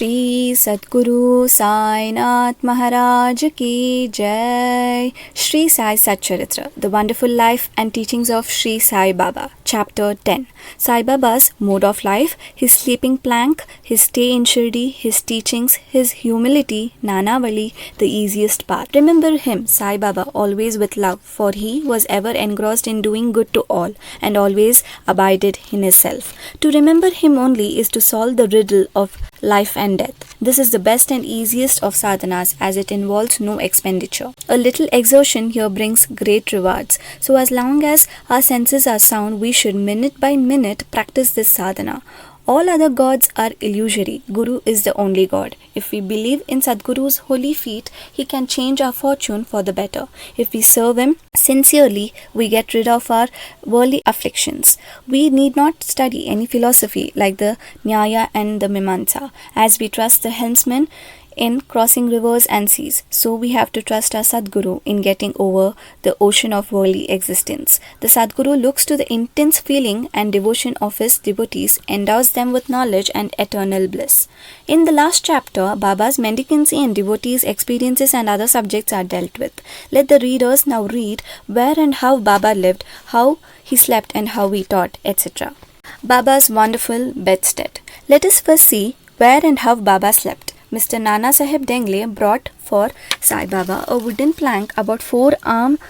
Shri Sadguru Sai Nath Maharaj Ki Jai. Shri Sai Satcharitra, the wonderful life and teachings of Shri Sai Baba. Chapter 10. Sai Baba's mode of life, his sleeping plank, his stay in Shirdi, his teachings, his humility, Nanavali, the easiest path. Remember him, Sai Baba, always with love, for he was ever engrossed in doing good to all and always abided in his self. To remember him only is to solve the riddle of life and death. This is the best and easiest of sadhanas as it involves no expenditure. A little exertion here brings great rewards. So as long as our senses are sound, we should minute by minute practice this sadhana. All other gods are illusory. Guru is the only God. If we believe in Sadguru's holy feet, he can change our fortune for the better. If we serve him sincerely, we get rid of our worldly afflictions. We need not study any philosophy like the Nyaya and the Mimamsa, as we trust the helmsman in crossing rivers and seas. So we have to trust our Sadguru in getting over the ocean of worldly existence. The Sadguru looks to the intense feeling and devotion of his devotees, endows them with knowledge and eternal bliss. In the last chapter, Baba's mendicancy and devotees' experiences and other subjects are dealt with. Let the readers now read where and how Baba lived, how he slept and how he taught, etc. Baba's wonderful bedstead. Let us first see where and how Baba slept. Mr. Nana Sahib Dengle brought for Sai Baba a wooden plank about 4 arms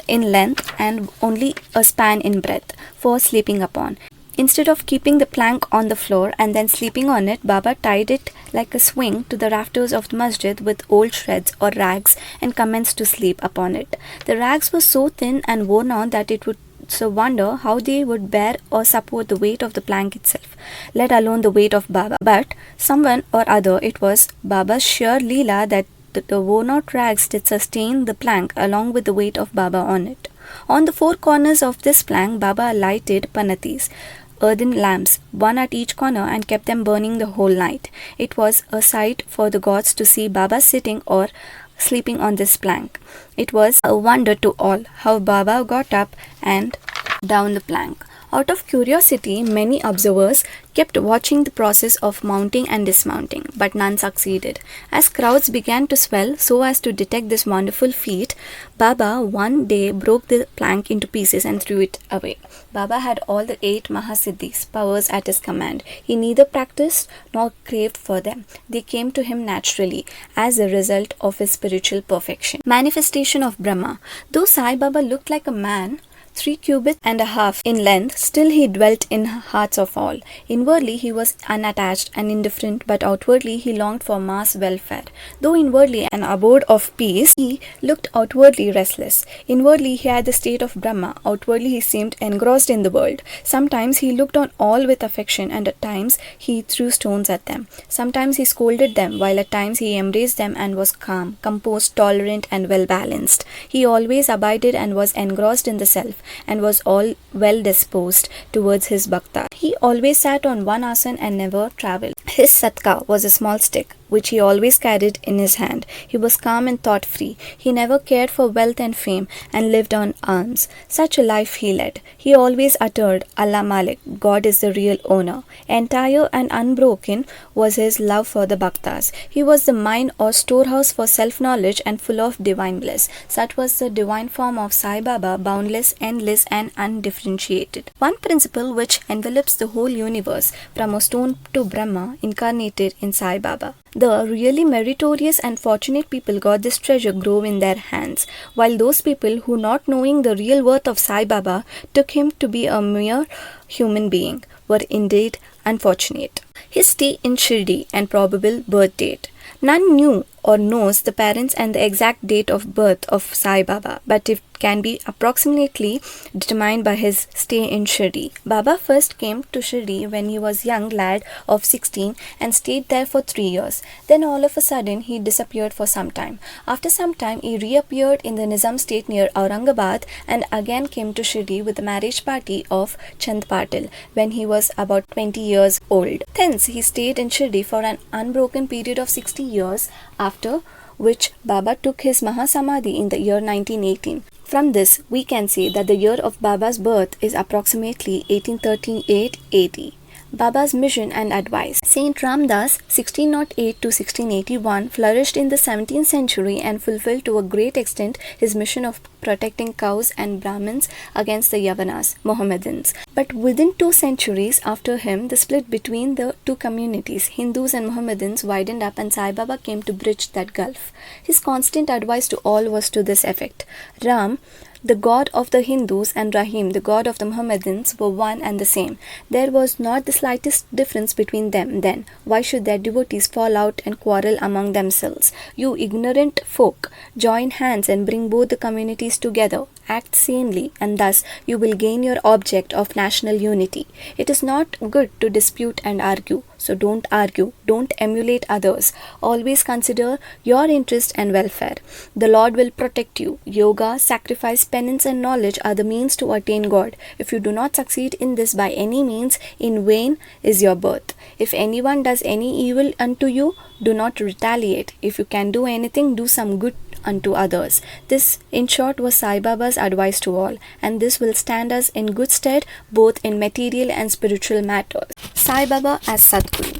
in length and only a span in breadth for sleeping upon. Instead of keeping the plank on the floor and then sleeping on it, Baba tied it like a swing to the rafters of the masjid with old shreds or rags and commenced to sleep upon it. The rags were so thin and worn out that it would so wonder how they would bear or support the weight of the plank itself, let alone the weight of Baba. But someone or other, it was Baba's sheer leela that the worn out rags did sustain the plank along with the weight of Baba on it. On the 4 corners of this plank, Baba lighted panatis, earthen lamps, one at each corner, and kept them burning the whole night. It was a sight for the gods to see Baba sitting or sleeping on this plank. It was a wonder to all how Baba got up and down the plank. Out of curiosity, many observers kept watching the process of mounting and dismounting, but none succeeded. As crowds began to swell so as to detect this wonderful feat, Baba one day broke the plank into pieces and threw it away. Baba had all the 8 Mahasiddhis, powers at his command. He neither practiced nor craved for them. They came to him naturally as a result of his spiritual perfection. Manifestation of Brahma. Though Sai Baba looked like a man, 3 cubits and a half in length, still he dwelt in hearts of all. Inwardly he was unattached and indifferent, but outwardly he longed for mass welfare. Though inwardly an abode of peace, he looked outwardly restless. Inwardly he had the state of Brahma, outwardly he seemed engrossed in the world. Sometimes he looked on all with affection, and at times he threw stones at them. Sometimes he scolded them, while at times he embraced them and was calm, composed, tolerant and well balanced. He always abided and was engrossed in the self, and was all well disposed towards his bhakta. He always sat on one asana and never travelled. His satka was a small stick, which he always carried in his hand. He was calm and thought-free. He never cared for wealth and fame, and lived on alms. Such a life he led. He always uttered, Allah Malik, God is the real owner. Entire and unbroken was his love for the bhaktas. He was the mine or storehouse for self-knowledge and full of divine bliss. Such was the divine form of Sai Baba, boundless, endless and undifferentiated. One principle which envelops the whole universe, from a stone to Brahma, incarnated in Sai Baba. The really meritorious and fortunate people got this treasure grove in their hands, while those people who, not knowing the real worth of Sai Baba, took him to be a mere human being, were indeed unfortunate. His stay in Shirdi and probable birth date. None knew or knows the parents and the exact date of birth of Sai Baba, but it can be approximately determined by his stay in Shirdi. Baba first came to Shirdi when he was a young lad of 16 and stayed there for 3 years. Then all of a sudden he disappeared for some time. After some time he reappeared in the Nizam state near Aurangabad and again came to Shirdi with the marriage party of Chand Patil when he was about 20 years old. Thence he stayed in Shirdi for an unbroken period of 60 years, after which Baba took his Mahasamadhi in the year 1918. From this, we can say that the year of Baba's birth is approximately 1838 AD. Baba's mission and advice. Saint Ramdas 1608 to 1681 flourished in the 17th century and fulfilled to a great extent his mission of protecting cows and Brahmins against the Yavanas, Mohammedans. But within 2 centuries after him, the split between the two communities, Hindus and Mohammedans, widened up and Sai Baba came to bridge that gulf. His constant advice to all was to this effect: Ram, the god of the Hindus, and Rahim, the god of the Mohammedans, were one and the same. There was not the slightest difference between them then. Why should their devotees fall out and quarrel among themselves? You ignorant folk, join hands and bring both the communities together. Act sanely, and thus you will gain your object of national unity. It is not good to dispute and argue, so don't argue, don't emulate others. Always consider your interest and welfare. The Lord will protect you. Yoga, sacrifice, penance, and knowledge are the means to attain God. If you do not succeed in this by any means, in vain is your birth. If anyone does any evil unto you, do not retaliate. If you can do anything, do some good unto others. This, in short, was Sai Baba's advice to all, and this will stand us in good stead both in material and spiritual matters. Sai Baba as Sadguru.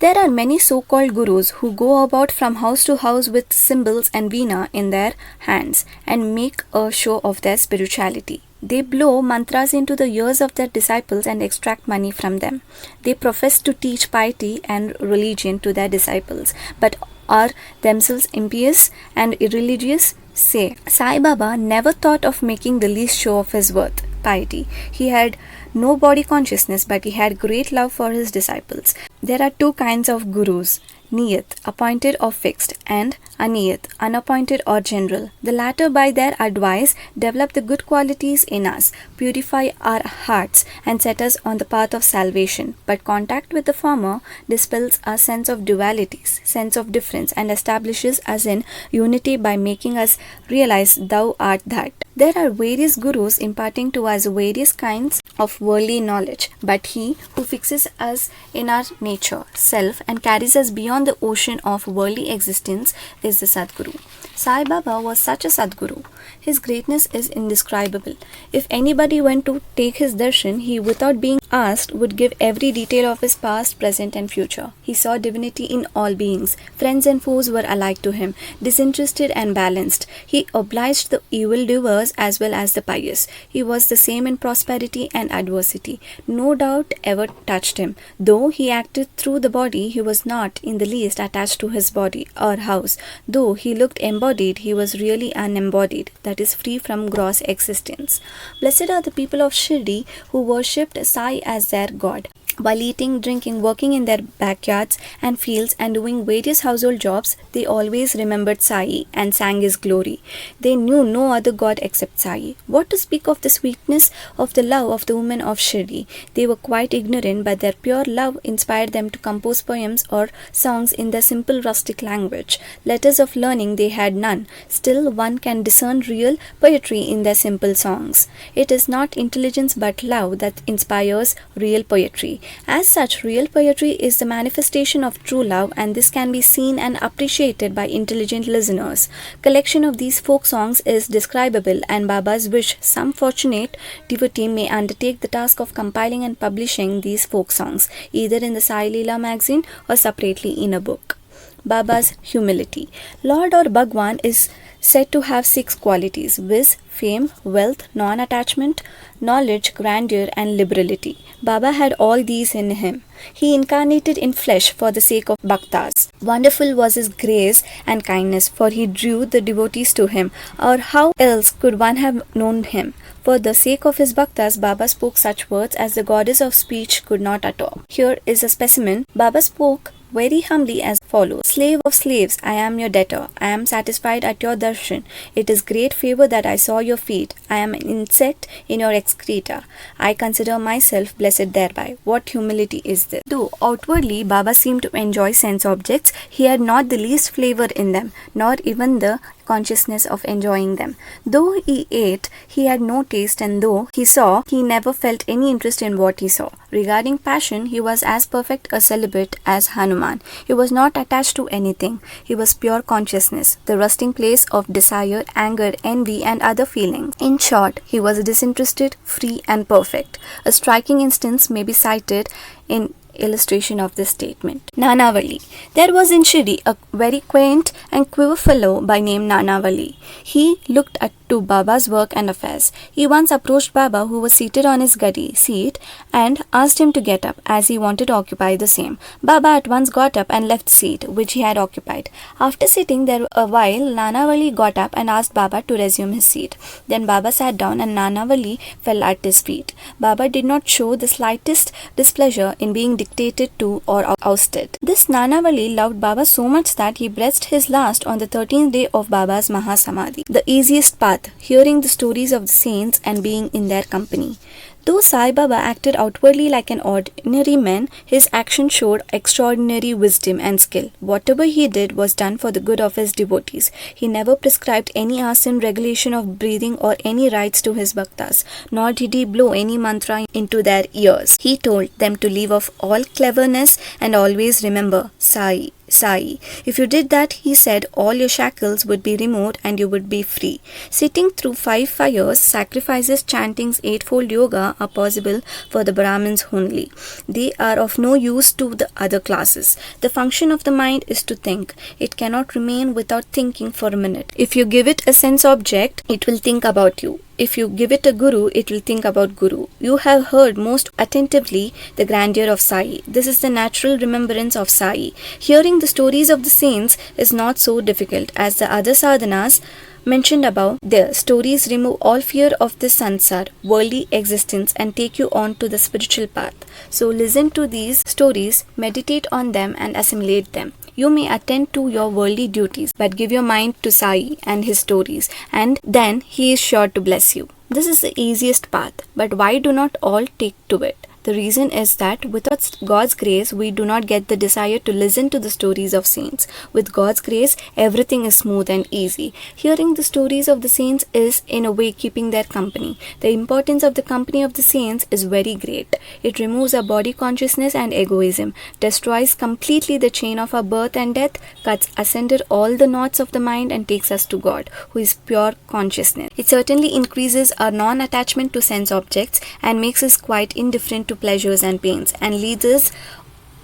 There are many so-called gurus who go about from house to house with cymbals and veena in their hands and make a show of their spirituality. They blow mantras into the ears of their disciples and extract money from them. They profess to teach piety and religion to their disciples, but are themselves impious and irreligious. Say, Sai Baba never thought of making the least show of his worth, piety. He had no body consciousness, but he had great love for his disciples. There are two kinds of gurus: Niyat, appointed or fixed, and Aniyat, unappointed or general. The latter, by their advice, develop the good qualities in us, purify our hearts, and set us on the path of salvation. But contact with the former dispels our sense of dualities, sense of difference, and establishes us in unity by making us realize thou art that. There are various gurus imparting to us various kinds of worldly knowledge, but he who fixes us in our nature, self, and carries us beyond the ocean of worldly existence is the Sadguru. Sai Baba was such a Sadguru. His greatness is indescribable. If anybody went to take his darshan, he, without being asked, would give every detail of his past, present, and future. He saw divinity in all beings. Friends and foes were alike to him, disinterested and balanced. He obliged the evildoers as well as the pious. He was the same in prosperity and adversity. No doubt ever touched him. Though he acted through the body, he was not in the least attached to his body or house. Though he looked embodied, he was really unembodied, that is, free from gross existence. Blessed are the people of Shirdi who worshipped Sai as their god. While eating, drinking, working in their backyards and fields, and doing various household jobs, they always remembered Sai and sang his glory. They knew no other god except Sai. What to speak of the sweetness of the love of the women of Shirdi? They were quite ignorant, but their pure love inspired them to compose poems or songs in their simple rustic language. Letters of learning they had none. Still, one can discern real poetry in their simple songs. It is not intelligence but love that inspires real poetry. As such, real poetry is the manifestation of true love, and this can be seen and appreciated by intelligent listeners. Collection of these folk songs is describable, and Baba's wish some fortunate devotee may undertake the task of compiling and publishing these folk songs, either in the Sai Leela magazine or separately in a book. Baba's humility. Lord or Bhagwan is said to have 6 qualities: viz, fame, wealth, non-attachment, knowledge, grandeur, and liberality. Baba had all these in him. He incarnated in flesh for the sake of bhaktas. Wonderful was his grace and kindness, for he drew the devotees to him, or how else could one have known him? For the sake of his bhaktas, Baba spoke such words as the goddess of speech could not utter. Here is a specimen. Baba spoke very humbly as follows: Slave of slaves, I am your debtor. I am satisfied at your darshan. It is great favor that I saw your feet. I am an insect in your excreta. I consider myself blessed thereby. What humility is this? Though outwardly Baba seemed to enjoy sense objects, he had not the least flavor in them, nor even the consciousness of enjoying them. Though he ate, he had no taste, and though he saw, he never felt any interest in what he saw. Regarding passion, he was as perfect a celibate as Hanuman. He was not attached to anything. He was pure consciousness, the resting place of desire, anger, envy, and other feelings. In short, he was disinterested, free, and perfect. A striking instance may be cited in illustration of this statement. Nanavali. There was in Shiri a very quaint and queer fellow by name Nanavali. He looked to Baba's work and affairs. He once approached Baba, who was seated on his gadi seat, and asked him to get up, as he wanted to occupy the same. Baba at once got up and left the seat which he had occupied. After sitting there a while, Nanavali got up and asked Baba to resume his seat. Then Baba sat down and Nanavali fell at his feet. Baba did not show the slightest displeasure in being dictated to or ousted. This Nanavali loved Baba so much that he breathed his last on the 13th day of Baba's Mahasamadhi, the easiest path, hearing the stories of the saints and being in their company. Though Sai Baba acted outwardly like an ordinary man, his action showed extraordinary wisdom and skill. Whatever he did was done for the good of his devotees. He never prescribed any asana regulation of breathing or any rites to his bhaktas, nor did he blow any mantra into their ears. He told them to leave off all cleverness and always remember Sai. Sai. If you did that, he said, all your shackles would be removed and you would be free. Sitting through 5 fires, sacrifices, chantings, 8-fold yoga are possible for the Brahmins only. They are of no use to the other classes. The function of the mind is to think. It cannot remain without thinking for a minute. If you give it a sense object, it will think about you. If you give it a guru, it will think about guru. You have heard most attentively the grandeur of Sai. This is the natural remembrance of Sai. Hearing the stories of the saints is not so difficult as the other sadhanas mentioned above. Their stories remove all fear of this sansar, worldly existence, and take you on to the spiritual path. So listen to these stories, meditate on them, and assimilate them. You may attend to your worldly duties, but give your mind to Sai and his stories, and then he is sure to bless you. This is the easiest path, but why do not all take to it? The reason is that without God's grace, we do not get the desire to listen to the stories of saints. With God's grace, everything is smooth and easy. Hearing the stories of the saints is, in a way, keeping their company. The importance of the company of the saints is very great. It removes our body consciousness and egoism, destroys completely the chain of our birth and death, cuts asunder all the knots of the mind, and takes us to God, who is pure consciousness. It certainly increases our non-attachment to sense objects and makes us quite indifferent to pleasures and pains, and leads us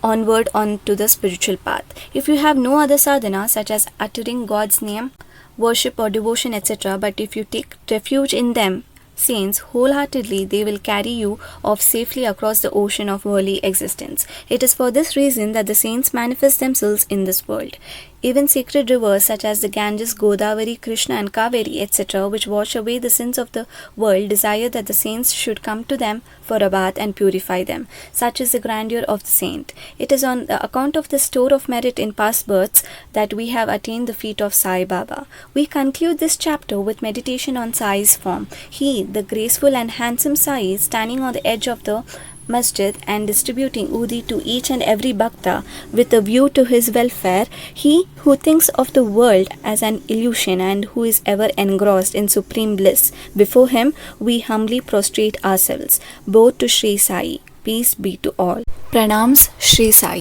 onward onto the spiritual path. If you have no other sadhana such as uttering God's name, worship or devotion, etc., but if you take refuge in them, saints, wholeheartedly, they will carry you off safely across the ocean of worldly existence. It is for this reason that the saints manifest themselves in this world. Even sacred rivers such as the Ganges, Godavari, Krishna and Kaveri, etc., which wash away the sins of the world, desire that the saints should come to them for a bath and purify them. Such is the grandeur of the saint. It is on the account of the store of merit in past births that we have attained the feet of Sai Baba. We conclude this chapter with meditation on Sai's form. He, the graceful and handsome Sai, standing on the edge of the masjid and distributing udi to each and every bhakta with a view to his welfare, he who thinks of the world as an illusion and who is ever engrossed in supreme bliss, before him we humbly prostrate ourselves. Bow to Shri Sai. Peace be to all. Pranams, Shri Sai.